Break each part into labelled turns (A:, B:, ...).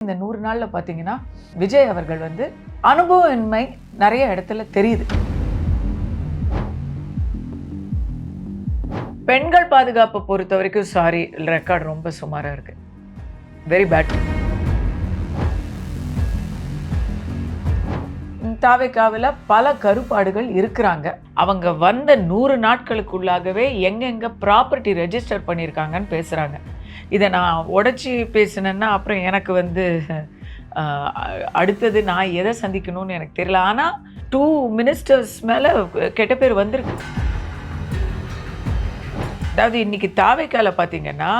A: இந்த 100 நாள்ல பார்த்தீங்கன்னா விஜய் அவர்கள் வந்து அனுபவமின்மை நிறைய இடத்துல தெரியுது. பெண்கள் பாதுகாப்பை பொறுத்த வரைக்கும் சாரி, ரெக்கார்ட் ரொம்ப சுமாரா இருக்கு. Very bad. தாவேக்காவில் பல கருப்பாடுகள் இருக்கிறாங்க. அவங்க வந்த 100 நாட்களுக்குள்ளாகவே எங்கெங்க ப்ராப்பர்ட்டி ரெஜிஸ்டர் பண்ணியிருக்காங்கன்னு பேசுகிறாங்க. இதை நான் உடச்சி பேசினேன்னா அப்புறம் எனக்கு வந்து அடுத்தது நான் எதை சந்திக்கணும்னு எனக்கு தெரியல. ஆனால் 2 மினிஸ்டர்ஸ் மேலே கெட்ட பேர் வந்திருக்கு. அதாவது இன்றைக்கி தாவேக்காவில் பார்த்தீங்கன்னா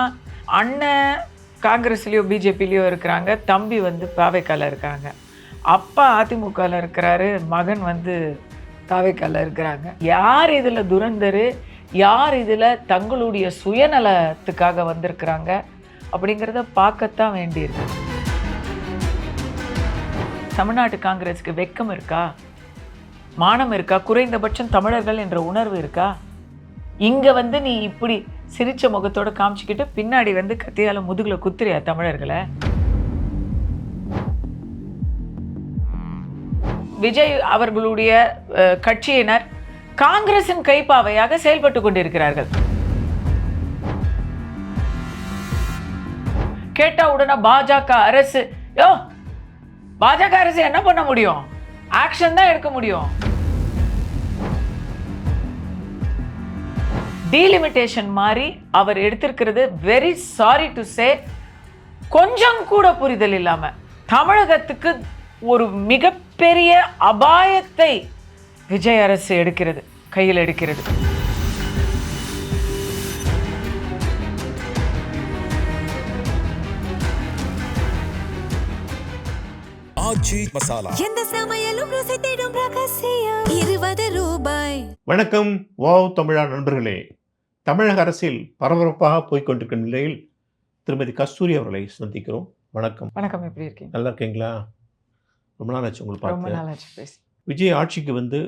A: அண்ணன் காங்கிரஸ்லேயோ பிஜேபிலேயோ இருக்கிறாங்க, தம்பி வந்து தாவேக்காவில் இருக்காங்க, அப்பா அதிமுகவில் இருக்கிறாரு, மகன் வந்து தாவேக்காவில் இருக்கிறாங்க. யார் இதில் துரந்தரு, யார் இதில் தங்களுடைய சுயநலத்துக்காக வந்திருக்கிறாங்க அப்படிங்கிறத பார்க்கத்தான் வேண்டியிருக்கு. தமிழ்நாட்டு காங்கிரஸுக்கு வெக்கம் இருக்கா, மானம் இருக்கா, குறைந்தபட்சம் தமிழர்கள் என்ற உணர்வு இருக்கா? இங்கே வந்து நீ இப்படி சிரிச்ச முகத்தோடு காமிச்சிக்கிட்டு பின்னாடி வந்து கத்தியால் முதுகில் குத்துறியா தமிழர்களை? விஜய் அவர்களுடைய கட்சியினர் காங்கிரசின் கைப்பாவையாக செயல்பட்டு கொண்டிருக்கிறார்கள். கேட்டா உடனே பாஜக அரசு, பாஜக அரசு என்ன பண்ண முடியும்? ஆக்ஷன் தான் எடுக்க முடியும். டீலிமிட்டேஷன் மாதிரி அவர் எடுத்திருக்கிறது வெரி சாரி டு சே கொஞ்சம் கூட புரிதல் இல்லாம தமிழகத்துக்கு ஒரு மிகப்பெரிய அபாயத்தை விஜய் அரசு எடுக்கிறது, கையில் எடுக்கிறது.
B: வணக்கம் வாவ் தமிழா நண்பர்களே. தமிழக அரசில் பரபரப்பாக போய்கொண்டிருக்கும் நிலையில் திருமதி கஸ்தூரி அவர்களை சந்திக்கிறோம். வணக்கம்.
A: வணக்கம், எப்படி இருக்கீங்க?
B: நல்லா இருக்கீங்களா? ரொம்ப நாள் ஆச்சு உங்களுக்கு
A: ரொம்ப
B: பார்த்து.
A: நாள் ஆச்சு பேசி.
B: விஜய் ஆட்சிக்கு வந்து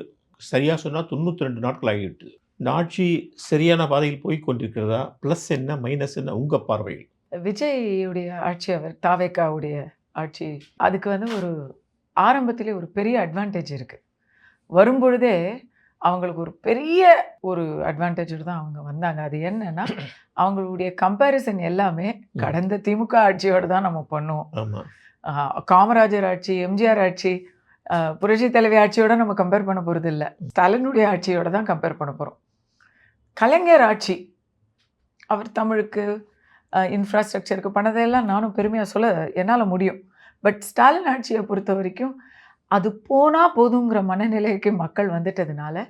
B: சரியாக சொன்னால் 92 நாட்கள் ஆகிவிட்டு, இந்த ஆட்சி சரியான பாதையில் போய் கொண்டிருக்கிறதா? ப்ளஸ் என்ன, மைனஸ் என்ன உங்கள் பார்வையில்?
A: விஜய்யுடைய ஆட்சி, அவர் தாவேக்காவுடைய ஆட்சி, அதுக்கு வந்து ஒரு ஆரம்பத்திலே ஒரு பெரிய அட்வான்டேஜ் இருக்குது. வரும்பொழுதே அவங்களுக்கு ஒரு பெரிய ஒரு அட்வான்டேஜோடு தான் அவங்க வந்தாங்க. அது என்னன்னா, அவங்களுடைய கம்பேரிசன் எல்லாமே கடந்த திமுக ஆட்சியோடு தான் நம்ம பண்ணுவோம்.
B: ஆமாம்.
A: காமராஜர் ஆட்சி, எம்ஜிஆர் ஆட்சி, புரட்சி தலைவி ஆட்சியோடு நம்ம கம்பேர் பண்ண போகிறது இல்லை. ஸ்டாலினுடைய ஆட்சியோடு தான் கம்பேர் பண்ண போகிறோம். கலைஞர் ஆட்சி, அவர் தமிழுக்கு இன்ஃப்ராஸ்ட்ரக்சருக்கு பண்ணதெல்லாம் நானும் பெருமையாக சொல்ல என்னால் முடியும். பட் ஸ்டாலின் ஆட்சியை பொறுத்த வரைக்கும் அது போனால் போதுங்கிற மனநிலைக்கு மக்கள் வந்துட்டதுனால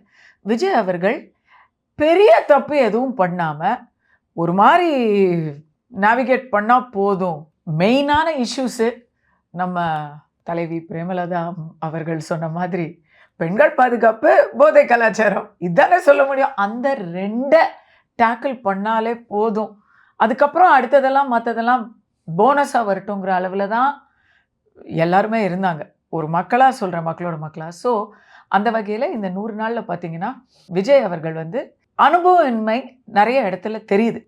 A: விஜய் அவர்கள் பெரிய தப்பு எதுவும் பண்ணாமல் ஒரு மாதிரி நேவிகேட் பண்ணால் போதும். மெயினான இஷ்யூஸு நம்ம தலைவி பிரேமலதா அவர்கள் சொன்ன மாதிரி பெண்கள் பாதுகாப்பு, போதை கலாச்சாரம், இதானே சொல்ல முடியும். அந்த 2 டேக்கிள் பண்ணாலே போதும். அதுக்கப்புறம் அடுத்ததெல்லாம் மற்றதெல்லாம் போனஸாக வரட்டுங்கிற அளவில் தான் எல்லாருமே இருந்தாங்க. ஒரு மக்களாக சொல்கிறேன், மக்களோட மக்களாக. ஸோ அந்த வகையில் இந்த 100 நாளில் பார்த்தீங்கன்னா விஜய் அவர்கள் வந்து அனுபவமின்மை நிறைய இடத்துல தெரியுது.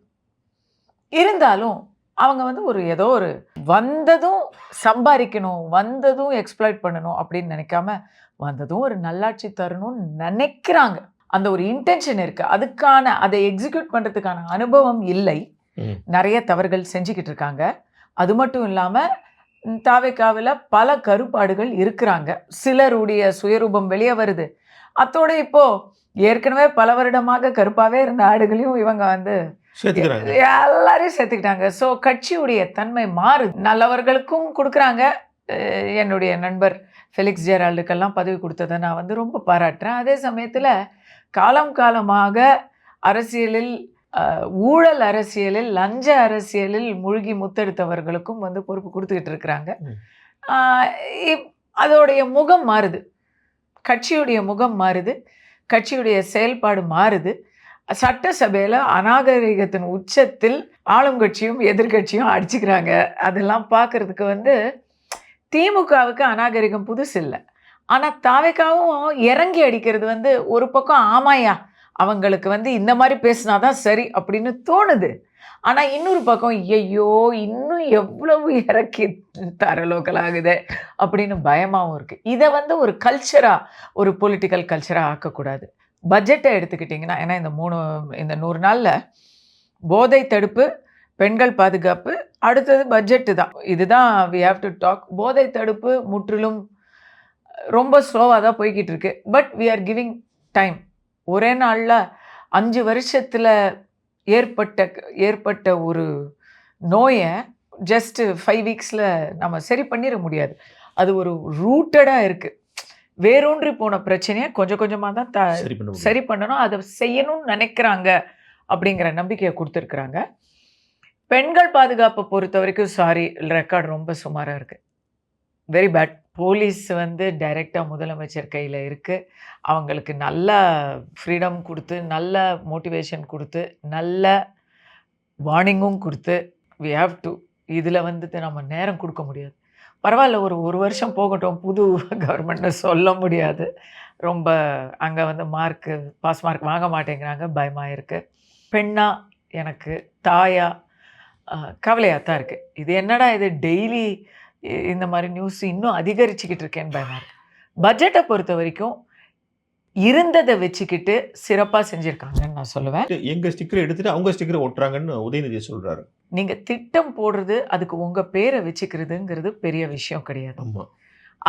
A: இருந்தாலும் அவங்க வந்து ஏதோ ஒரு வந்ததும் சம்பாதிக்கணும், வந்ததும் எக்ஸ்ப்ளாய்ட் பண்ணணும் அப்படின்னு நினைக்காம வந்ததும் ஒரு நல்லாட்சி தரணும்னு நினைக்கிறாங்க. அந்த ஒரு இன்டென்ஷன் இருக்குது. அதுக்கான அதை எக்ஸிக்யூட் பண்ணுறதுக்கான அனுபவம் இல்லை. நிறைய தவறுகள் செஞ்சுக்கிட்டு இருக்காங்க. அது மட்டும் இல்லாமல் தாவேக்காவில் பல கருப்பாடுகள் இருக்கிறாங்க. சிலருடைய சுயரூபம் வெளியே வருது. அத்தோடு இப்போது ஏற்கனவே பல வருடமாக கருப்பாகவே இருந்த ஆடுகளையும் இவங்க வந்து எல்லாரையும் சேர்த்துக்கிட்டாங்க. ஸோ கட்சியுடைய தன்மை மாறுது. நல்லவர்களுக்கும் கொடுக்குறாங்க. என்னுடைய நண்பர் ஃபெலிக்ஸ் ஜெரால்டுக்கெல்லாம் பதவி கொடுத்ததை நான் வந்து ரொம்ப பாராட்டுறேன். அதே சமயத்தில் காலமாக அரசியலில், ஊழல் அரசியலில், லஞ்ச அரசியலில் மூழ்கி முத்தெடுத்தவர்களுக்கும் வந்து பொறுப்பு கொடுத்துக்கிட்டு இருக்கிறாங்க. அதோடைய முகம் மாறுது, கட்சியுடைய முகம் மாறுது, கட்சியுடைய செயல்பாடு மாறுது. சட்டசபையில் அநாகரிகத்தின் உச்சத்தில் ஆளும் கட்சியும் எதிர்கட்சியும் அடிச்சுக்கிறாங்க. அதெல்லாம் பார்க்குறதுக்கு வந்து திமுகவுக்கு அநாகரிகம் புதுசு இல்லை. ஆனால் தாவேக்காவும் இறங்கி அடிக்கிறது வந்து ஒரு பக்கம் ஆமாயா அவங்களுக்கு வந்து இந்த மாதிரி பேசினாதான் சரி அப்படின்னு தோணுது. ஆனால் இன்னொரு பக்கம் ஐயோ இன்னும் எவ்வளவு இறக்கி தர லோக்கல் ஆகுது அப்படின்னு பயமாகவும் இருக்குது. இதை வந்து ஒரு கல்ச்சராக, ஒரு பொலிட்டிக்கல் கல்ச்சராக ஆக்கக்கூடாது. பட்ஜெட்டை எடுத்துக்கிட்டிங்கன்னா, ஏன்னா இந்த 100 நாளில் போதை தடுப்பு, பெண்கள் பாதுகாப்பு, அடுத்தது பட்ஜெட்டு தான். இதுதான் வி ஹேவ் டு டாக். போதை தடுப்பு முற்றிலும் ரொம்ப ஸ்லோவாக தான் போய்கிட்டு இருக்கு. But we are giving time. ஒரே நாளில் 5 வருஷத்தில் ஏற்பட்ட ஒரு நோயை ஜஸ்ட் 5 வீக்ஸில் நம்ம சரி பண்ணிட முடியாது. அது ஒரு ரூட்டடாக இருக்குது. வேரூன்றி போன பிரச்சனையை கொஞ்சம் கொஞ்சமாக தான் சரி பண்ணணும். அதை செய்யணும்னு நினைக்கிறாங்க அப்படிங்கிற நம்பிக்கையை கொடுத்துருக்குறாங்க. பெண்கள் பாதுகாப்பை பொறுத்த வரைக்கும் ரெக்கார்ட் ரொம்ப சுமாராக இருக்குது. Very bad. போலீஸ் வந்து டைரெக்டாக முதலமைச்சர் கையில் இருக்குது. அவங்களுக்கு நல்ல ஃப்ரீடம் கொடுத்து, நல்ல மோட்டிவேஷன் கொடுத்து, நல்ல வார்னிங்கும் கொடுத்து, வி ஹாவ் டு. இதில் வந்துட்டு நம்ம நேரம் கொடுக்க முடியாது. பரவாயில்ல, ஒரு வருஷம் போகட்டும், புது கவர்மெண்ட்னு சொல்ல முடியாது. ரொம்ப அங்கே வந்து பாஸ் மார்க் வாங்க மாட்டேங்கிறாங்க, பயமாக இருக்குது. பெண்ணா எனக்கு தாயா கவலையாக தான் இருக்குது. இது என்னடா இது டெய்லி இந்த மாதிரி நியூஸ் இன்னும் அதிகரிச்சுக்கிட்டு இருக்கேன்னு பயமாக இருக்குது. பட்ஜெட்டை பொறுத்த வரைக்கும் இருந்ததை வச்சுக்கிட்டு சிறப்பாக செஞ்சுருக்காங்கன்னு நான் சொல்லுவேன்.
B: எங்கள் ஸ்டிக்கரை எடுத்துகிட்டு அவங்க ஸ்டிக்கரை ஒட்டுறாங்கன்னு உதயநிதி சொல்கிறாரு.
A: நீங்கள் திட்டம் போடுறது, அதுக்கு உங்கள் பேரை வச்சுக்கிறதுங்கிறது பெரிய விஷயம் கிடையாது.
B: ஆமாம்.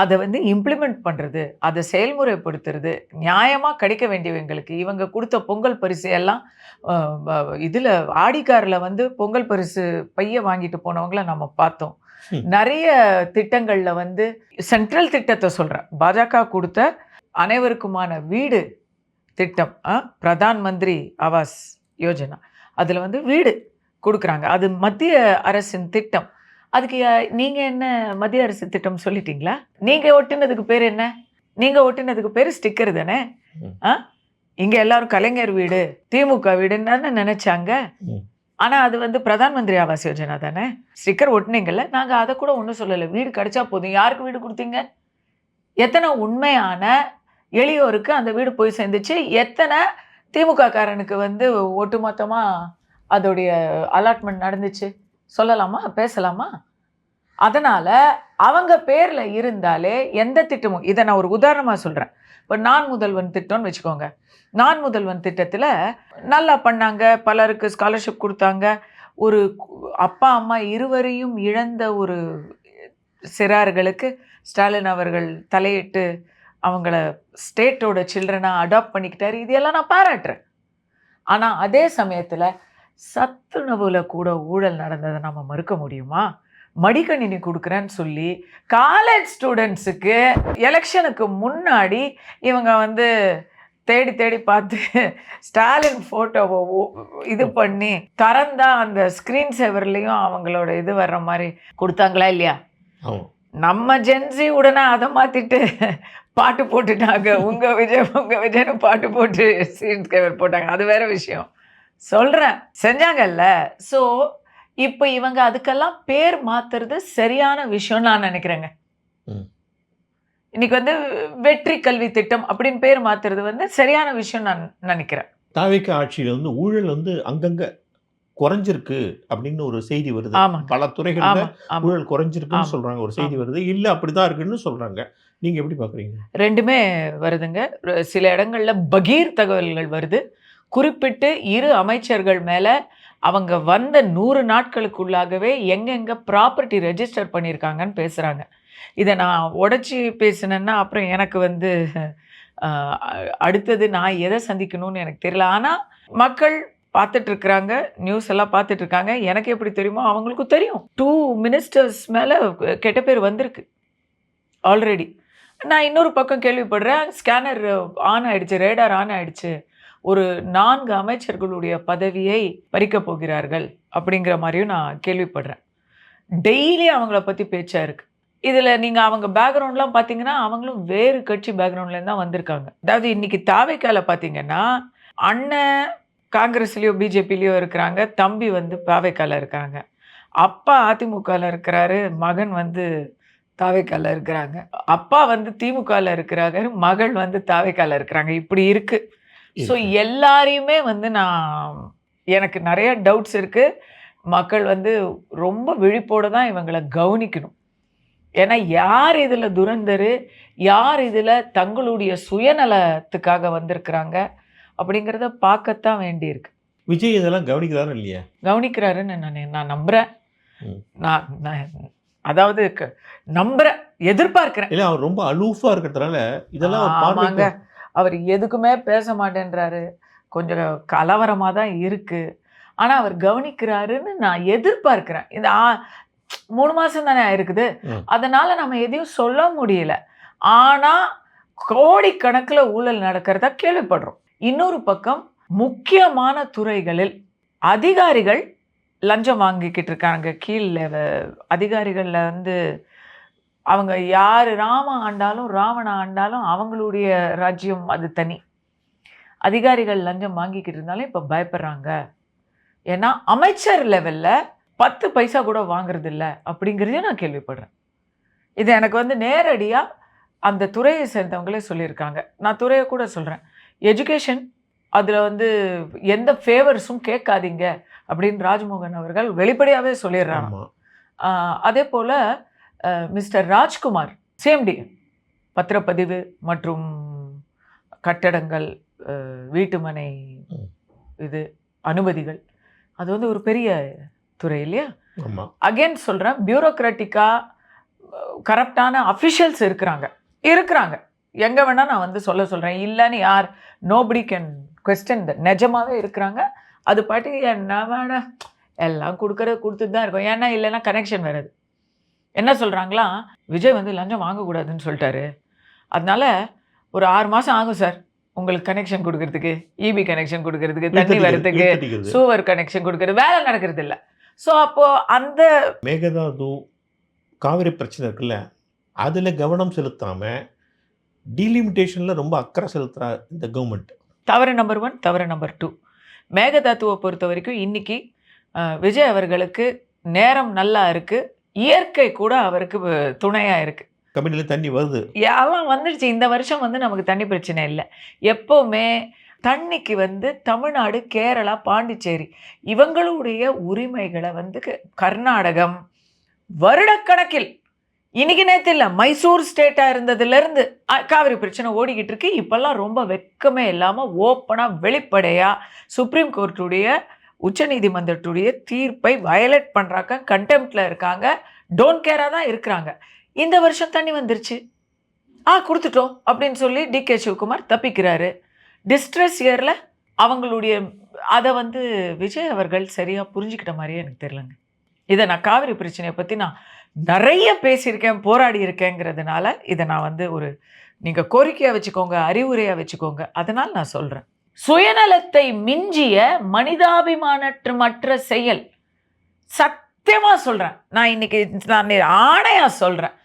A: அதை வந்து இம்ப்ளிமெண்ட் பண்ணுறது, அதை செயல்முறைப்படுத்துறது, நியாயமாக கிடைக்க வேண்டியவங்களுக்கு. இவங்க கொடுத்த பொங்கல் பரிசு எல்லாம் இதில் ஆடிக்காரில் வந்து பொங்கல் பரிசு பைய வாங்கிட்டு போனவங்கள நம்ம பார்த்தோம். நிறைய திட்டங்களில் வந்து சென்ட்ரல் திட்டத்தை சொல்கிறேன், பாஜக கொடுத்த அனைவருக்குமான வீடு திட்டம், பிரதான் மந்திரி ஆவாஸ் யோஜனா, அதில் வந்து வீடு கொடுக்குறாங்க. அது மத்திய அரசின் திட்டம். அதுக்கு நீங்கள் என்ன மத்திய அரசு திட்டம் சொல்லிட்டீங்களா? நீங்கள் ஒட்டுனதுக்கு பேர் என்ன? நீங்கள் ஒட்டுனதுக்கு பேர் ஸ்டிக்கர் தானே. இங்கே எல்லாரும் கலைஞர் வீடு, திமுக வீடுன்னு தானே நினச்சாங்க. ஆனால் அது வந்து பிரதான் மந்திரி ஆவாஸ் யோஜனா தானே. ஸ்டிக்கர் ஒட்டுனீங்கல்ல, நாங்கள் அதை கூட ஒன்றும் சொல்லலை. வீடு கிடைச்சா போதும். யாருக்கு வீடு கொடுத்தீங்க? எத்தனை உண்மையான எளியோருக்கு அந்த வீடு போய் சேர்ந்துச்சு? எத்தனை திமுக காரனுக்கு வந்து ஒட்டுமொத்தமாக அதோடைய அலாட்மெண்ட் நடந்துச்சு? சொல்லலாமா, பேசலாமா? அதனால் அவங்க பேரில் இருந்தாலே எந்த திட்டமும், இதை நான் ஒரு உதாரணமாக சொல்கிறேன். இப்போ நான் முதல்வன் திட்டம்னு வச்சுக்கோங்க. நான் முதல்வன் திட்டத்தில் நல்லா பண்ணாங்க, பலருக்கு ஸ்காலர்ஷிப் கொடுத்தாங்க. ஒரு அப்பா அம்மா இருவரையும் இழந்த ஒரு சிறார்களுக்கு ஸ்டாலின் அவர்கள் தலையிட்டு அவங்கள ஸ்டேட்டோட சில்ட்ரனாக அடாப்ட் பண்ணிக்கிட்டாரு. இதெல்லாம் நான் பாராட்டுறேன். ஆனால் அதே சமயத்தில் சத்துணவில் கூட ஊழல் நடந்ததை நம்ம மறுக்க முடியுமா? மடிக்கணினி கொடுக்குறேன்னு சொல்லி காலேஜ் ஸ்டூடெண்ட்ஸுக்கு எலெக்ஷனுக்கு முன்னாடி இவங்க வந்து தேடி தேடி பார்த்து ஸ்டாலின் ஃபோட்டோவை இது பண்ணி திறந்தா அந்த ஸ்க்ரீன் சேவர்லேயும் அவங்களோட இது வர்ற மாதிரி கொடுத்தாங்களா இல்லையா? நம்ம ஜென்சி உடனே அதை மாற்றிட்டு பாட்டு போட்டுட்டாங்க. உங்கள் விஜய்னு பாட்டு போட்டு ஸ்க்ரீன் சேவர் போட்டாங்க. அது வேற விஷயம் சொல்கிறேன், செஞ்சாங்கல்ல. ஸோ இப்போ இவங்க அதுக்கெல்லாம் பேர் மாற்றுறது சரியான விஷயம்னு நான் நினைக்கிறேங்க. இன்னைக்கு வந்து வெற்றி கல்வி திட்டம் அப்படின்னு பேர் மாற்றுறது வந்து சரியான விஷயம் நான் நினைக்கிறேன்.
B: தாவேக்கா ஆட்சியில் வந்து ஊழல் வந்து அங்கங்கே குறைஞ்சிருக்கு அப்படின்னு ஒரு செய்தி வருது. பல துறைகளில் ஊழல் குறைஞ்சிருக்குன்னு சொல்கிறாங்க, ஒரு செய்தி வருது. இல்லை அப்படிதான் இருக்குன்னு சொல்கிறாங்க. நீங்கள் எப்படி பார்க்குறீங்க?
A: ரெண்டுமே வருதுங்க. சில இடங்களில் பகீர் தகவல்கள் வருது. குறிப்பிட்டு 2 அமைச்சர்கள் மேலே அவங்க வந்த 100 நாட்களுக்குள்ளாகவே எங்கெங்கே ப்ராப்பர்ட்டி ரெஜிஸ்டர் பண்ணியிருக்காங்கன்னு பேசுகிறாங்க. இதை நான் உடச்சி பேசினேன்னா அப்புறம் எனக்கு வந்து அடுத்தது நான் எதை சந்திக்கணும்னு எனக்கு தெரியல. ஆனால் மக்கள் பார்த்துட்ருக்குறாங்க, நியூஸ் எல்லாம் பார்த்துட்ருக்காங்க. எனக்கு எப்படி தெரியுமோ அவங்களுக்கும் தெரியும். 2 மினிஸ்டர்ஸ் மேலே கெட்ட பேர் வந்திருக்கு ஆல்ரெடி. நான் இன்னொரு பக்கம் கேள்விப்படுறேன், ஸ்கேனர் ஆன் ஆகிடுச்சு, ரேடார் ஆன் ஆகிடுச்சு, ஒரு 4 அமைச்சர்களுடைய பதவியை பறிக்கப் போகிறார்கள் அப்படிங்கிற மாதிரியும் நான் கேள்விப்படுறேன். டெய்லி அவங்கள பற்றி பேச்சாக இருக்குது. இதில் நீங்கள் அவங்க பேக்ரவுண்ட்லாம் பார்த்தீங்கன்னா அவங்களும் வேறு கட்சி பேக்ரவுண்ட்லேருந்து தான் வந்திருக்காங்க. அதாவது இன்றைக்கி தாவேக்கால பார்த்தீங்கன்னா அண்ணன் காங்கிரஸ்லேயோ பிஜேபிலேயோ இருக்கிறாங்க, தம்பி வந்து தாவேக்கால இருக்காங்க, அப்பா அதிமுகவில் இருக்கிறாரு, மகன் வந்து தாவேக்கால இருக்கிறாங்க, அப்பா வந்து திமுகவில் இருக்கிறாங்க, மகள் வந்து தாவேக்கால இருக்கிறாங்க. இப்படி இருக்குது. ஸோ எல்லாரையுமே வந்து நான் எனக்கு நிறைய டவுட்ஸ் இருக்குது. மக்கள் வந்து ரொம்ப விழிப்போடு தான் இவங்களை கவனிக்கணும். ஏன்னா யார் இதில் துரந்தரு, யார் இதில் தங்களுடைய சுயநலத்துக்காக வந்திருக்கிறாங்க அப்படிங்கிறத பார்க்கத்தான் வேண்டியிருக்கு.
B: விஜய் இதெல்லாம் கவனிக்கிறாரு இல்லையா?
A: கவனிக்கிறாருன்னு நான் நம்புகிறேன். நான் அதாவது நம்புகிறேன், எதிர்பார்க்கிறேன்.
B: இல்லை, அவர் ரொம்ப அலூஃபாக இருக்கிறதுனால இதெல்லாம்
A: ஆமாங்க. அவர் எதுக்குமே பேச மாட்டேன்றாரு. கொஞ்சம் கலவரமாக தான் இருக்குது. ஆனால் அவர் கவனிக்கிறாருன்னு நான் எதிர்பார்க்கிறேன். இந்த 3 மாதம் தானே இருக்குது, அதனால் நம்ம எதையும் சொல்ல முடியல. ஆனால் கோடிக்கணக்கில் ஊழல் நடக்கிறதா கேள்விப்படுறோம். இன்னொரு பக்கம் முக்கியமான துறைகளில் அதிகாரிகள் லஞ்சம் வாங்கிக்கிட்டு இருக்காங்க. கீழ் அதிகாரிகளில் வந்து அவங்க யார் ராம ஆண்டாலும் ராவண ஆண்டாலும் அவங்களுடைய ராஜ்யம் அது தனி. அதிகாரிகள் லஞ்சம் வாங்கிக்கிட்டு இருந்தாலும் இப்போ பயப்படுறாங்க. ஏன்னா அமைச்சர் லெவலில் 10 பைசா கூட வாங்குறது இல்லை அப்படிங்கிறதையும் நான் கேள்விப்படுறேன். இது எனக்கு வந்து நேரடியாக அந்த துறையை சேர்ந்தவங்களே சொல்லியிருக்காங்க. நான் துறையை கூட சொல்கிறேன். எஜுகேஷன் அதில் வந்து எந்த ஃபேவர்ஸும் கேட்காதீங்க அப்படின்னு ராஜ்மோகன் அவர்கள் வெளிப்படையாகவே சொல்லிடுறாங்க. அதே போல் மிஸ்டர் ராஜ்குமார் சிஎம்டி பத்திரப்பதிவு மற்றும் கட்டடங்கள், வீட்டுமனை இது அனுமதிகள், அது வந்து ஒரு பெரிய துறை இல்லையா? அகெயின் சொல்கிறேன், பியூரோக்ராட்டிக்காக கரப்டான அஃபிஷியல்ஸ் இருக்கிறாங்க. எங்கே வேணால் நான் வந்து சொல்கிறேன், இல்லைன்னு யார் நோபடி கேன் கொஸ்டின். நிஜமாகவே இருக்கிறாங்க. அது பாட்டுக்கு என்ன வேணாம் எல்லாம் கொடுத்துட்டு தான் இருக்கும். ஏன்னா இல்லைன்னா கனெக்ஷன் வராது. என்ன சொல்கிறாங்களா, விஜய் வந்து லஞ்சம் வாங்கக்கூடாதுன்னு சொல்லிட்டாரு, அதனால் ஒரு 6 மாதம் ஆகும் சார் உங்களுக்கு கனெக்ஷன் கொடுக்கறதுக்கு, இபி கனெக்ஷன் கொடுக்கறதுக்கு, தண்ணி வரதுக்கு, சூவர் கனெக்ஷன் கொடுக்கறது, வேலை நடக்கிறது இல்லை. ஸோ அப்போது அந்த
B: மேகதாது காவிரி பிரச்சனை இருக்குல்ல, அதில் கவனம் செலுத்தாமல் டீலிமிட்டேஷனில் ரொம்ப அக்கறை செலுத்துகிறா இந்த கவர்மெண்ட்.
A: தவறு நம்பர் 1, தவறு நம்பர் 2. மேகதாத்துவை பொறுத்த வரைக்கும் இன்றைக்கி விஜய் அவர்களுக்கு நேரம் நல்லா இருக்குது, இயற்கை கூட அவருக்கு துணையாக இருக்குது.
B: கம்பெனியில் தண்ணி வருது,
A: எல்லாம் வந்துடுச்சு. இந்த வருஷம் வந்து நமக்கு தண்ணி பிரச்சனை இல்லை. எப்போவுமே தண்ணிக்கு வந்து தமிழ்நாடு, கேரளா, பாண்டிச்சேரி இவங்களுடைய உரிமைகளை வந்து கர்நாடகம் வருடக்கணக்கில், இன்னைக்கு நேற்று இல்லை, மைசூர் ஸ்டேட்டாக இருந்ததுலேருந்து காவிரி பிரச்சனை ஓடிக்கிட்டு இருக்கு. இப்போல்லாம் ரொம்ப வெக்கமே இல்லாமல் ஓப்பனாக வெளிப்படையாக சுப்ரீம் கோர்ட்டுடைய உச்சநீதிமன்றத்துடைய தீர்ப்பை வயலேட் பண்ணுறாங்க, கண்டெம்ப்டில் இருக்காங்க, டோன்ட் கேராக தான் இருக்கிறாங்க. இந்த வருஷம் தண்ணி வந்துருச்சு, கொடுத்துட்டோம் அப்படின்னு சொல்லி டிகே சிவகுமார் தப்பிக்கிறாரு. டிஸ்ட்ரெஸ் இயரில் அவங்களுடைய அதை வந்து விஜய் அவர்கள் சரியாக புரிஞ்சுக்கிட்ட மாதிரியே எனக்கு தெரியலங்க. இதை நான் காவிரி பிரச்சனையை பற்றி நான் நிறைய பேசியிருக்கேன், போராடி இருக்கேங்கிறதுனால இதை நான் வந்து ஒரு நீங்கள் கோரிக்கையாக வச்சுக்கோங்க, அறிவுரையாக வச்சுக்கோங்க. அதனால் நான் சொல்கிறேன், சுயநலத்தை மிஞ்சிய மனிதாபிமானமற்ற செயல். சத்தியமாக சொல்கிறேன், நான் இன்னைக்கு நான் ஆணையாக சொல்கிறேன்,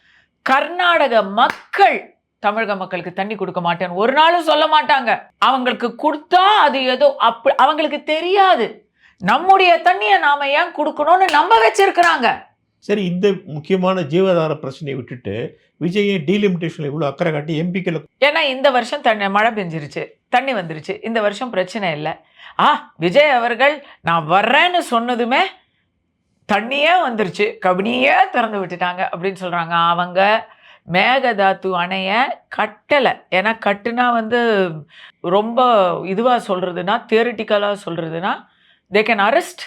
A: கர்நாடக மக்கள் தமிழக மக்களுக்கு தண்ணி கொடுக்க மாட்டேன்னு ஒரு நாளும் சொல்ல மாட்டாங்க. அவங்களுக்கு கொடுத்தா அது ஏதோ அவங்களுக்கு தெரியாது, நம்முடைய தண்ணியை நாம ஏன் கொடுக்கணும்னு நம்ப வச்சிருக்கிறாங்க.
B: சரி, இந்த முக்கியமான ஜீவாதார பிரச்சனையை விட்டுட்டு விஜய் டீலிமிட்டேஷன் இவ்வளோ அக்கறை காட்டி எம்பிக்கள்,
A: ஏன்னா இந்த வருஷம் மழை பெஞ்சிருச்சு, தண்ணி வந்துருச்சு, இந்த வருஷம் பிரச்சனை இல்லை. விஜய் அவர்கள் நான் வர்றேன்னு சொன்னதுமே தண்ணியே வந்துருச்சு, கபினியே திறந்து விட்டுட்டாங்க அப்படின்னு சொல்கிறாங்க. அவங்க மேகதாத்து அணையை கட்டலை. ஏன்னா கட்டுனா வந்து ரொம்ப இதுவாக சொல்கிறதுனா, தியரிட்டிக்கலாக சொல்கிறதுனா, they can arrest,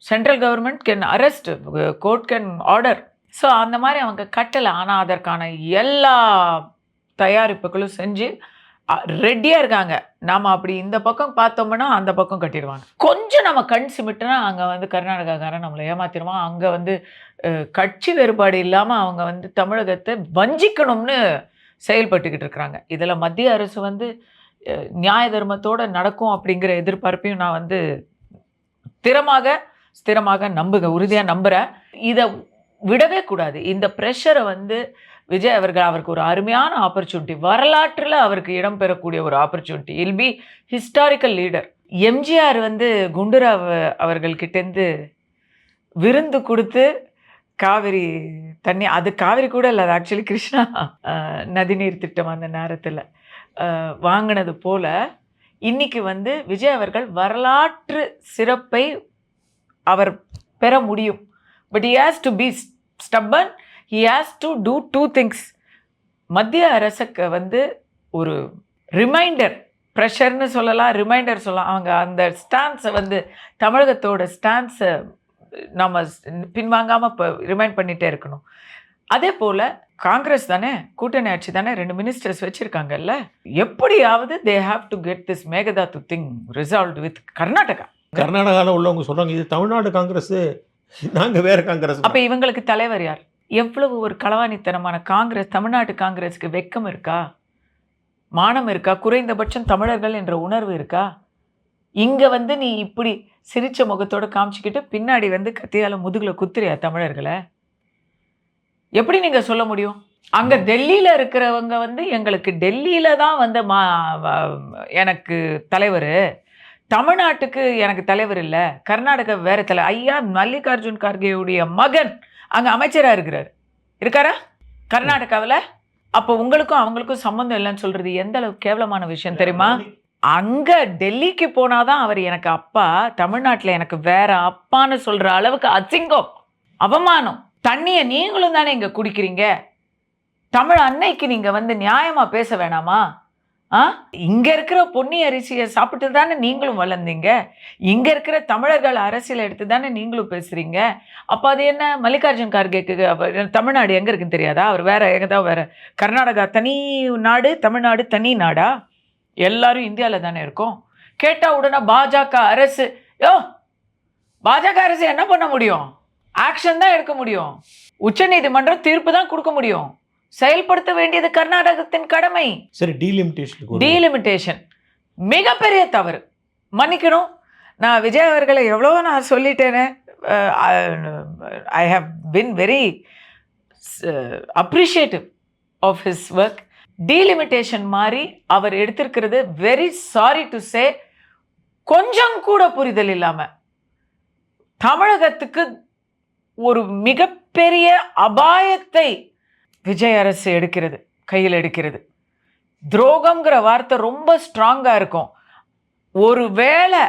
A: central government can arrest, court can order. So அந்த மாதிரி அவங்க கட்டலை. ஆனால் அதற்கான எல்லா தயாரிப்புகளும் செஞ்சு ரெடியாக இருக்காங்க. நாம் அப்படி இந்த பக்கம் பார்த்தோம்னா அந்த பக்கம் கட்டிடுவாங்க. கொஞ்சம் நம்ம கண் சிமிட்டுனா அங்கே வந்து கர்நாடகாக்காரன் நம்மளை ஏமாத்திடுவான். அங்கே வந்து கட்சி வேறுபாடு இல்லாமல் அவங்க வந்து தமிழகத்தை வஞ்சிக்கணும்னு செயல்பட்டுக்கிட்டு இருக்கிறாங்க. இதில் மத்திய அரசு வந்து நியாய தர்மத்தோடு நடக்கும் அப்படிங்கிற எதிர்பார்ப்பையும் நான் வந்து ஸ்திரமாக உறுதியாக நம்புகிறேன். இதை விடவே கூடாது. இந்த ப்ரெஷரை வந்து விஜய் அவருக்கு ஒரு அருமையான ஆப்பர்ச்சுனிட்டி, வரலாற்றில் அவருக்கு இடம் பெறக்கூடிய ஒரு ஆப்பர்ச்சுனிட்டி. இல் பி ஹிஸ்டாரிக்கல் லீடர். எம்ஜிஆர் வந்து குண்டுராவ் அவர்கள்கிட்டேருந்து விருந்து கொடுத்து காவிரி தண்ணி, அது காவிரி கூட இல்லை, அது ஆக்சுவலி கிருஷ்ணா நதிநீர் திட்டம் அந்த நேரத்தில் வாங்கினது போல் இன்னைக்கு வந்து விஜய் அவர்கள் வரலாற்று சிறப்பை அவர் பெற முடியும். But he has to be stubborn, he has to do two things. மத்திய அரசுக்கு வந்து ஒரு ரிமைண்டர், ப்ரெஷர்னு சொல்லலாம், ரிமைண்டர் சொல்லலாம். அவங்க அந்த ஸ்டான்ஸை வந்து தமிழகத்தோட ஸ்டான்ஸை நம்ம பின்வாங்காமல் இப்போ ரிமைண்ட் பண்ணிகிட்டே இருக்கணும். அதே போல் காங்கிரஸ் தானே, கூட்டணி ஆட்சி தானே, 2 மினிஸ்டர்ஸ் வச்சுருக்காங்கல்ல, எப்படியாவது they have to get this Mekedatu thing resolved with Karnataka.
B: கர்நாடகாவில் உள்ளவங்க சொல்கிறாங்க இது தமிழ்நாடு காங்கிரஸ், நாங்கள் வேறு காங்கிரஸ்.
A: அப்போ இவங்களுக்கு தலைவர் யார்? எவ்வளவு ஒரு களவாணித்தனமான காங்கிரஸ். தமிழ்நாட்டு காங்கிரஸுக்கு வெக்கம் இருக்கா, மானம் இருக்கா, குறைந்தபட்சம் தமிழர்கள் என்ற உணர்வு இருக்கா? இங்கே வந்து நீ இப்படி சிரிச்ச முகத்தோடு காமிச்சிக்கிட்டு பின்னாடி வந்து கத்தியால் முதுகில் குத்துறியா தமிழர்களை? எப்படி நீங்கள் சொல்ல முடியும்? அங்கே டெல்லியில் இருக்கிறவங்க வந்து எங்களுக்கு டெல்லியில் தான் வந்து எனக்கு தலைவர், தமிழ்நாட்டுக்கு எனக்கு தலைவர் இல்லை, கர்நாடகா வேறு தலைவர். ஐயா மல்லிகார்ஜுன் கார்கேவுடைய மகன் அங்கே அமைச்சராக இருக்காரா கர்நாடகாவில்? அப்போ உங்களுக்கும் அவங்களுக்கும் சம்மந்தம் இல்லைன்னு சொல்கிறது எந்த அளவுக்கு கேவலமான விஷயம் தெரியுமா? அங்கே டெல்லிக்கு போனாதான் அவர் எனக்கு அப்பா, தமிழ்நாட்டில் எனக்கு வேற அப்பான்னு சொல்கிற அளவுக்கு அசிங்கம், அவமானம். தண்ணியை நீங்களும் தானே இங்கே குடிக்கிறீங்க, தமிழ் அன்னைக்கு நீங்கள் வந்து நியாயமாக பேச வேணாமா? இங்கே இருக்கிற பொன்னி அரிசியை சாப்பிட்டு தானே நீங்களும் வளர்ந்தீங்க, இங்கே இருக்கிற தமிழர்கள் அரசியல் எடுத்து தானே நீங்களும் பேசுகிறீங்க. அப்போ அது என்ன மல்லிகார்ஜுன் கார்கேக்கு தமிழ்நாடு எங்கே இருக்குன்னு தெரியாதா? அவர் வேறு எங்கேதான் வேறு, கர்நாடகா தனி நாடு, தமிழ்நாடு தனி நாடா? எல்லாரும் இந்தியாவில் தானே இருக்கோம். கேட்டால் உடனே பாஜக அரசு, பாஜக அரசு என்ன பண்ண முடியும்? ஆக்ஷன் தான் எடுக்க முடியும், உச்சநீதிமன்றம் தீர்ப்பு தான் கொடுக்க முடியும், செயல்படுத்த வேண்டியது கர்நாடகத்தின் கடமை.
B: சரி,
A: டீலிமிட்டேஷன் மிகப்பெரிய தவறு, மன்னிக்கணும். நான் விஜய் அவர்களை எவ்வளோ நான் சொல்லிட்டேனே, I have been very appreciative of his work. Delimitation மாதிரி அவர் எடுத்திருக்கிறது வெரி சாரி டு சே கொஞ்சம் கூட புரிதல் இல்லாமல் தமிழகத்துக்கு ஒரு மிகப்பெரிய அபாயத்தை விஜய் அரசு கையில் எடுக்கிறது. துரோகம்ங்கிற வார்த்தை ரொம்ப ஸ்ட்ராங்காக இருக்கும். ஒருவேளை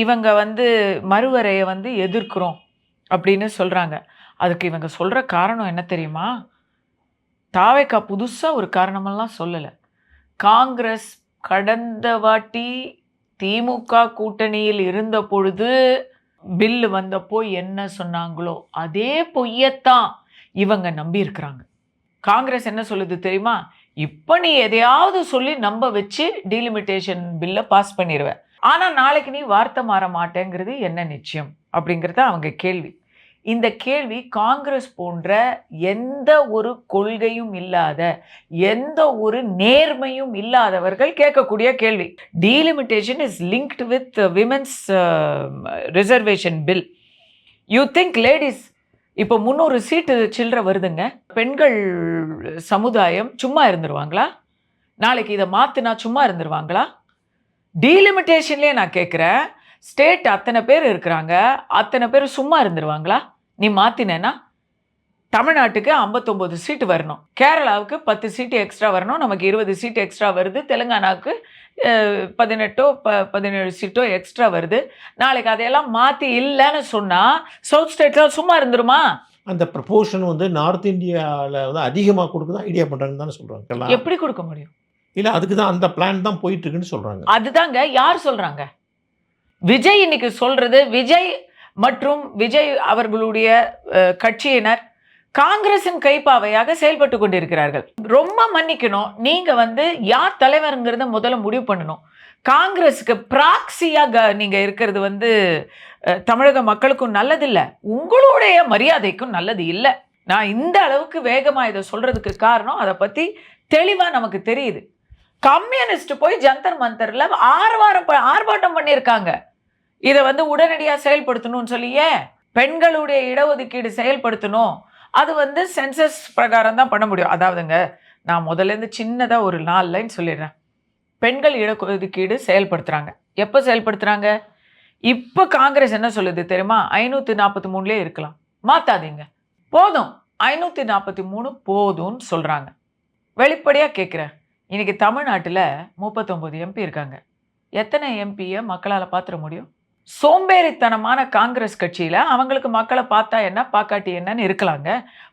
A: இவங்க வந்து மறுவரையை வந்து எதிர்க்கிறோம் அப்படின்னு சொல்கிறாங்க, அதுக்கு இவங்க சொல்கிற காரணம் என்ன தெரியுமா? தாவேக்கா புதுசாக ஒரு காரணமெல்லாம் சொல்லலை. காங்கிரஸ் கடந்த வாட்டி திமுக கூட்டணியில் இருந்த பொழுது பில்லு வந்தப்போ என்ன சொன்னாங்களோ அதே பொய்யத்தான் இவங்க நம்பி இருக்கிறாங்க. காங்கிரஸ் என்ன சொல்லுது தெரியுமா? இப்போ நீ எதையாவது சொல்லி நம்ப வச்சு டீலிமிட்டேஷன் பில்லை பாஸ் பண்ணிடுவேன், ஆனால் நாளைக்கு நீ வார்த்தை மாற மாட்டேங்கிறது என்ன நிச்சயம் அப்படிங்கிறத அவங்க கேள்வி. இந்த கேள்வி காங்கிரஸ் போன்ற எந்த ஒரு கொள்கையும் இல்லாத, எந்த ஒரு நேர்மையும் இல்லாதவர்கள் கேட்கக்கூடிய கேள்வி. Delimitation is linked with women's reservation bill. You think ladies இப்போ 300 சீட்டு சில்லற வருதுங்க, பெண்கள் சமுதாயம் சும்மா இருந்துருவாங்களா? நாளைக்கு இதை மாற்றினா சும்மா இருந்துருவாங்களா? டீலிமிட்டேஷன்லேயே நான் கேட்குறேன், ஸ்டேட் அத்தனை பேர் இருக்கிறாங்க, அத்தனை பேர் சும்மா இருந்துருவாங்களா? நீ மாற்றினேன்னா தமிழ்நாட்டுக்கு 59 சீட்டு வரணும், கேரளாவுக்கு 10 சீட்டு எக்ஸ்ட்ரா வரணும், நமக்கு 20 சீட்டு எக்ஸ்ட்ரா வருது, தெலுங்கானாவுக்கு 17 சீட்டோ எக்ஸ்ட்ரா வருது. நாளைக்கு அதையெல்லாம் மாற்றி இல்லைன்னு சொன்னால் சவுத் ஸ்டேட்டில் சும்மா இருந்துருமா?
B: அந்த ப்ரப்போர்ஷன் வந்து நார்த் இந்தியாவில் வந்து அதிகமாக கொடுக்குதான் ஐடியா பண்ணுறாங்கன்னு தானே சொல்கிறாங்க.
A: எப்படி கொடுக்க முடியும்?
B: இல்லை, அதுக்கு தான் அந்த பிளான் தான் போயிட்டுருக்குன்னு சொல்கிறாங்க.
A: அதுதாங்க. யார் சொல்கிறாங்க? விஜய் இன்னைக்கு சொல்கிறது, விஜய் மற்றும் விஜய் அவர்களுடைய கட்சியினர் காங்கிரசின் கைப்பாவையாக செயல்பட்டு கொண்டிருக்கிறார்கள். ரொம்ப மன்னிக்கணும், நீங்கள் வந்து யார் தலைவருங்கிறத முதல்ல முடிவு பண்ணணும். காங்கிரஸுக்கு ப்ராக்சியாக நீங்கள் இருக்கிறது வந்து தமிழக மக்களுக்கும் நல்லதில்லை, உங்களுடைய மரியாதைக்கும் நல்லது இல்லை. நான் இந்த அளவுக்கு வேகமாக இதை சொல்கிறதுக்கு காரணம், அதை பற்றி தெளிவாக நமக்கு தெரியுது. கம்யூனிஸ்ட் போய் ஜந்தர் மந்தரில் ஆர்ப்பாட்டம் பண்ணியிருக்காங்க, இதை வந்து உடனடியாக செயல்படுத்தணும்னு சொல்லியே. பெண்களுடைய இடஒதுக்கீடு செயல்படுத்தணும், அது வந்து சென்சஸ் பிரகாரம் தான் பண்ண முடியும். அதாவதுங்க, நான் முதல்லேருந்து சின்னதாக ஒரு 4 லைன் சொல்லிடுறேன். பெண்கள் இடஒதுக்கீடு செயல்படுத்துகிறாங்க. எப்போ செயல்படுத்துகிறாங்க? இப்போ காங்கிரஸ் என்ன சொல்லுது தெரியுமா? 543 இருக்கலாம், மாற்றாதீங்க, போதும் 543 போதும்னு சொல்கிறாங்க. வெளிப்படையாக கேட்குறேன், இன்னைக்கு தமிழ்நாட்டில் 39 எம்பி இருக்காங்க. எத்தனை எம்பியை மக்களால் பார்த்துட முடியும்? சோம்பேறித்தனமான காங்கிரஸ் கட்சியில் அவங்களுக்கு மக்களை பார்த்தா என்ன பார்க்காட்டி என்னன்னு இருக்கலாங்க.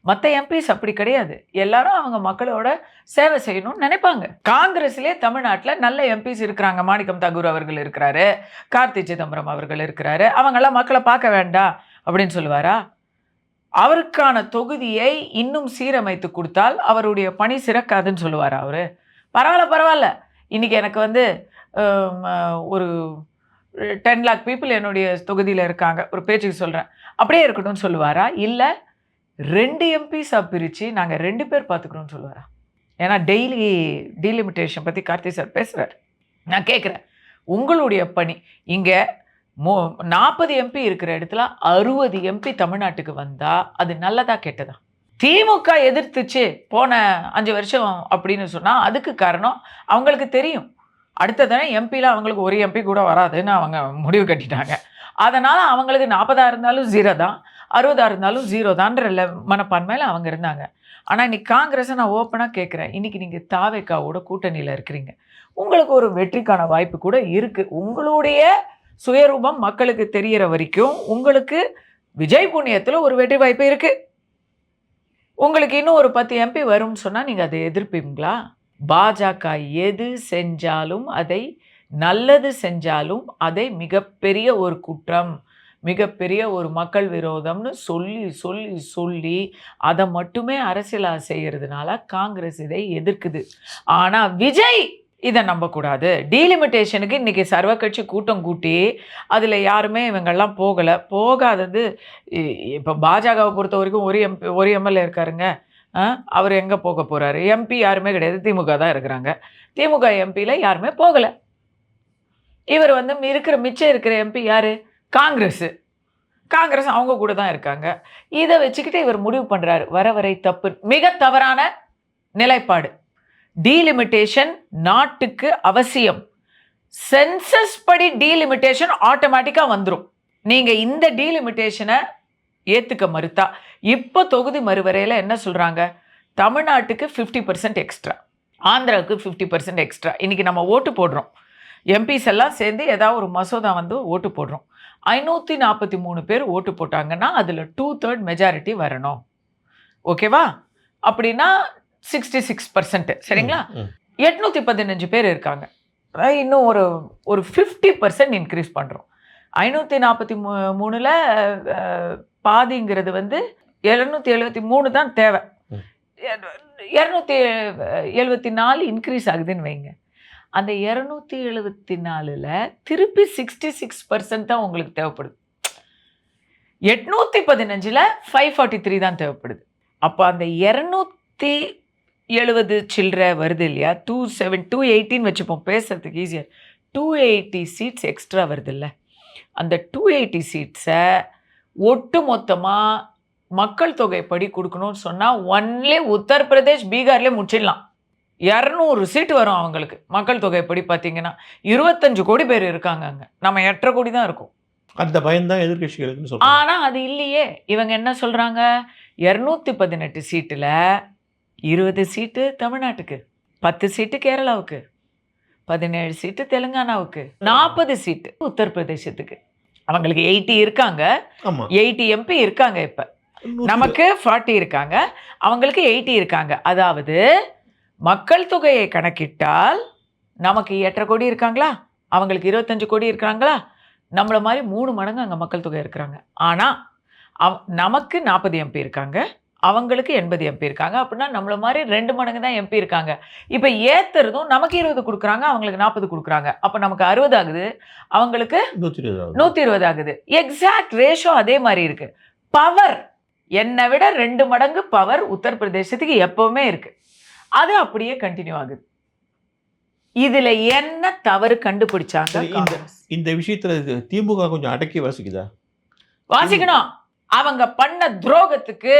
A: மற்ற எம்பிஸ் அப்படி கிடையாது. எல்லாரும் அவங்க மக்களோட சேவை செய்யணும்னு நினைப்பாங்க. காங்கிரஸ்லேயே தமிழ்நாட்டில் நல்ல எம்பிஸ் இருக்கிறாங்க. மாணிக்கம் தாகூர் அவர்கள் இருக்கிறாரு, கார்த்தி சிதம்பரம் அவர்கள் இருக்கிறாரு. அவங்கெல்லாம் மக்களை பார்க்க வேண்டாம் அப்படின்னு சொல்லுவாரா? அவருக்கான தொகுதியை இன்னும் சீரமைத்து கொடுத்தால் அவருடைய பணி சிறக்காதுன்னு சொல்லுவாரா அவரு? பரவாயில்ல, இன்னைக்கு எனக்கு வந்து ஒரு 10 lakh பீப்புள் என்னுடைய தொகுதியில் இருக்காங்க, ஒரு பேச்சுக்கு சொல்கிறேன், அப்படியே இருக்கட்டும்னு சொல்லுவாரா? இல்லை 2 எம்பிஸாக பிரித்து நாங்கள் 2 பேர் பார்த்துக்கிறோன்னு சொல்லுவாரா? ஏன்னா டெய்லி டீலிமிட்டேஷன் பற்றி கார்த்தி சார் பேசுகிறார். நான் கேட்குறேன், உங்களுடைய பணி இங்கே 40 எம்பி இருக்கிற இடத்துல 60 எம்பி தமிழ்நாட்டுக்கு வந்தால் அது நல்லதா கெட்டதா? திமுக எதிர்த்துச்சு போன 5 வருஷம் அப்படின்னு சொன்னால் அதுக்கு காரணம் அவங்களுக்கு தெரியும். அடுத்ததானே எம்பியில் அவங்களுக்கு ஒரு எம்பி கூட வராதுன்னு அவங்க முடிவு கட்டிட்டாங்க. அதனால் அவங்களுக்கு 40 இருந்தாலும் 0 தான், 60 இருந்தாலும் 0 தான்ற மனப்பான்மையில் அவங்க இருந்தாங்க. ஆனால் இன்னைக்கு காங்கிரஸை நான் ஓப்பனாக கேட்குறேன், இன்றைக்கி நீங்கள் தாவேக்காவோட கூட்டணியில் இருக்கிறீங்க, உங்களுக்கு ஒரு வெற்றிக்கான வாய்ப்பு கூட இருக்குது. உங்களுடைய சுயரூபம் மக்களுக்கு தெரிகிற வரைக்கும் உங்களுக்கு விஜய் புண்ணியத்தில் ஒரு வெற்றி வாய்ப்பு இருக்குது. உங்களுக்கு இன்னும் ஒரு 10 எம்பி வரும்னு சொன்னால் நீங்கள் அதை எதிர்ப்பீங்களா? பாஜக எது செஞ்சாலும், அதை நல்லது செஞ்சாலும் அதை மிகப்பெரிய ஒரு குற்றம், மிகப்பெரிய ஒரு மக்கள் விரோதம்னு சொல்லி சொல்லி சொல்லி அதை மட்டுமே அரசியலாக செய்கிறதுனால காங்கிரஸ் இதை எதிர்க்குது. ஆனால் விஜய் இதை நம்பக்கூடாது. டீலிமிட்டேஷனுக்கு இன்றைக்கி சர்வ கட்சி கூட்டம் கூட்டி அதில் யாருமே இவங்கெல்லாம் போகாதது. இப்போ பாஜகவை பொறுத்த வரைக்கும் ஒரு எம்எல்ஏ இருக்காருங்க. அவர் எங்கே போக போகிறாரு? எம்பி யாருமே கிடையாது, திமுக தான் இருக்கிறாங்க. திமுக எம்பியில் யாருமே போகலை. இவர் வந்து மிச்சம் இருக்கிற எம்பி யார்? காங்கிரஸ் அவங்க கூட தான் இருக்காங்க. இதை வச்சுக்கிட்டு இவர் முடிவு பண்ணுறாரு வரை தப்பு. மிக தவறான நிலைப்பாடு. டீலிமிட்டேஷன் நாட்டுக்கு அவசியம். சென்சஸ் படி டீலிமிட்டேஷன் ஆட்டோமேட்டிக்காக வந்துடும். நீங்கள் இந்த டீலிமிட்டேஷனை ஏற்றுக்க மறுத்தா, இப்போ தொகுதி மறுவரையில் என்ன சொல்கிறாங்க? தமிழ்நாட்டுக்கு 50% எக்ஸ்ட்ரா, ஆந்திராவுக்கு 50% எக்ஸ்ட்ரா. இன்றைக்கி நம்ம ஓட்டு போடுறோம், எம்பிஸ் எல்லாம் சேர்ந்து ஏதாவது ஒரு மசோதா வந்து ஓட்டு போடுறோம். 543 பேர் ஓட்டு போட்டாங்கன்னா அதில் 2/3 மெஜாரிட்டி வரணும். ஓகேவா? அப்படின்னா 66%. சரிங்களா? 815 பேர் இருக்காங்க. இன்னும் ஒரு 50% இன்க்ரீஸ் பண்ணுறோம். 543ல் பாதிங்கிறது வந்து 773 தான் தேவை. 274 இன்க்ரீஸ் ஆகுதுன்னு வைங்க. அந்த 274ல் திருப்பி 66% தான் உங்களுக்கு தேவைப்படுது. 815ல் 543 தான் தேவைப்படுது. அப்போ அந்த 270 சில்லறை வருது இல்லையா? 218 வச்சுப்போம் பேசுறதுக்கு ஈஸியாக. 280 சீட்ஸ் எக்ஸ்ட்ரா வருது இல்லை? அந்த 280 சீட்ஸை ஒட்டு மொத்தமாக மக்கள் தொகை படி கொடுக்கணும்னு சொன்னால் ஒன்லி உத்தரப்பிரதேஷ், பீகார்லேயே முடிச்சிடலாம். 200 சீட்டு வரும் அவங்களுக்கு. மக்கள் தொகை படி பார்த்தீங்கன்னா 25 கோடி பேர் இருக்காங்க அங்கே. நம்ம 8.5 கோடி தான் இருக்கும்.
B: அந்த பயம்தான் எதிர்கட்சிகளுக்குன்னு சொல்றாங்க.
A: ஆனால் அது இல்லையே. இவங்க என்ன சொல்கிறாங்க? 218 சீட்டில் 20 சீட்டு தமிழ்நாட்டுக்கு, 10 சீட்டு கேரளாவுக்கு, 17 சீட்டு தெலுங்கானாவுக்கு, 40 சீட்டு உத்தரப்பிரதேசத்துக்கு. அவங்களுக்கு 80 இருக்காங்க, 80 எம்பி இருக்காங்க. இப்போ நமக்கு 40 இருக்காங்க, அவங்களுக்கு 80 இருக்காங்க. அதாவது மக்கள் தொகையை கணக்கிட்டால் நமக்கு 8.5 கோடி இருக்காங்களா, அவங்களுக்கு 25 கோடி இருக்கிறாங்களா? நம்மளை மாதிரி 3 மடங்கு அங்கே மக்கள் தொகை இருக்கிறாங்க. ஆனால் நமக்கு 40 எம்பி இருக்காங்க, அவங்களுக்கு 80 எம்பி இருக்காங்க. அப்படின்னா நம்மளை மாதிரி 2 மடங்கு தான் எம்பி இருக்காங்க. இப்போ ஏற்றுறதும் நமக்கு 20 கொடுக்குறாங்க, அவங்களுக்கு 40 கொடுக்குறாங்க. அப்போ நமக்கு 60 ஆகுது, அவங்களுக்கு 120 ஆகுது. எக்ஸாக்ட் ரேஷோ அதே மாதிரி இருக்குது. பவர் என்னை விட 2 மடங்கு பவர் உத்தரப்பிரதேசத்துக்கு எப்போவுமே இருக்குது. அது அப்படியே கண்டினியூ ஆகுது. இதில் என்ன தவறு கண்டுபிடிச்சாங்க?
B: இந்த விஷயத்தில் திமுக கொஞ்சம் அடக்கி
A: வாசிக்கணும். அவங்க பண்ண துரோகத்துக்கு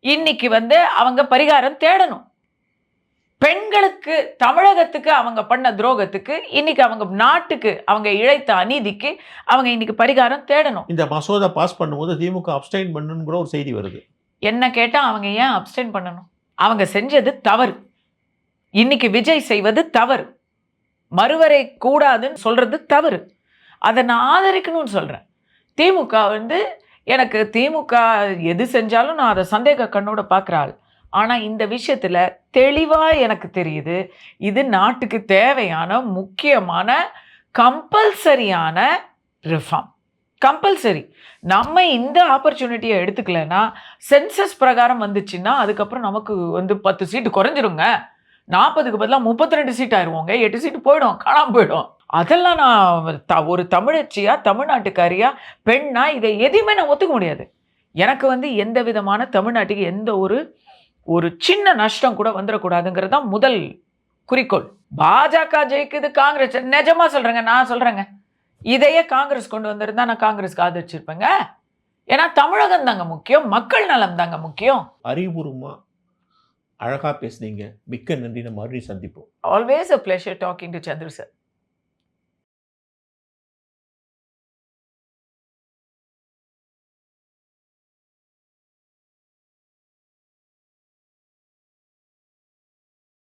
A: இன்னைக்கு வந்து அவங்க பரிகாரம் தேடணும். பெண்களுக்கு, தமிழகத்துக்கு அவங்க பண்ண துரோகத்துக்கு இன்னைக்கு அவங்க நாட்டுக்கு அவங்க இழைத்த அநீதிக்கு அவங்க இன்னைக்கு பரிகாரம் தேடணும்.
B: இந்த மசோதா பாஸ் பண்ணும்போது திமுக அப்ஸ்டைன் பண்ணணும் கூட ஒரு செய்தி வருது.
A: என்ன கேட்டால் அவங்க ஏன் அப்ஸ்டைன் பண்ணணும்? அவங்க செஞ்சது தவறு. இன்னைக்கு விஜய் செய்வது தவறு, மறுவரை கூடாதுன்னு சொல்றது தவறு. அதை நான் ஆதரிக்கணும்னு சொல்றேன். திமுக எனக்கு திமுக எது செஞ்சாலும் நான் அதை சந்தேக கண்ணோட பார்க்குறாள். ஆனால் இந்த விஷயத்தில் தெளிவாக எனக்கு தெரியுது, இது நாட்டுக்கு தேவையான முக்கியமான கம்பல்சரியான ரிஃபார்ம். கம்பல்சரி. நம்ம இந்த ஆப்பர்ச்சுனிட்டியை எடுத்துக்கலைன்னா, சென்சஸ் பிரகாரம் வந்துச்சுன்னா அதுக்கப்புறம் நமக்கு 10 சீட்டு குறைஞ்சிருங்க. 40க்கு பதிலாக 32 சீட் ஆயிடுவோங்க. 8 சீட்டு போயிடும், காணாமல் போயிடும். அதெல்லாம் நான் ஒரு தமிழச்சியா, தமிழ்நாட்டுக்காரியா, பெண்ணா, இதை எதையுமே நான் ஒத்துக்க முடியாது. எனக்கு எந்த விதமான தமிழ்நாட்டுக்கு எந்த ஒரு சின்ன நஷ்டம் கூட வந்துடக்கூடாதுங்கிறது தான் முதல் குறிக்கோள். பாஜக ஜெயிக்குது, காங்கிரஸ், நிஜமா சொல்றேங்க, நான் சொல்றேங்க, இதையே காங்கிரஸ் கொண்டு வந்திருந்தா நான் காங்கிரஸ்க்கு ஆதரிச்சிருப்பேங்க. ஏன்னா தமிழகம் தாங்க முக்கியம், மக்கள் நலம் தாங்க முக்கியம்.
B: அறிவுபூர்வமா அழகா பேசுனீங்க. மிக்க நன்றி. நம்ம மறுபடியும் சந்திப்போம்.
A: Always a pleasure talking to Chandru sir.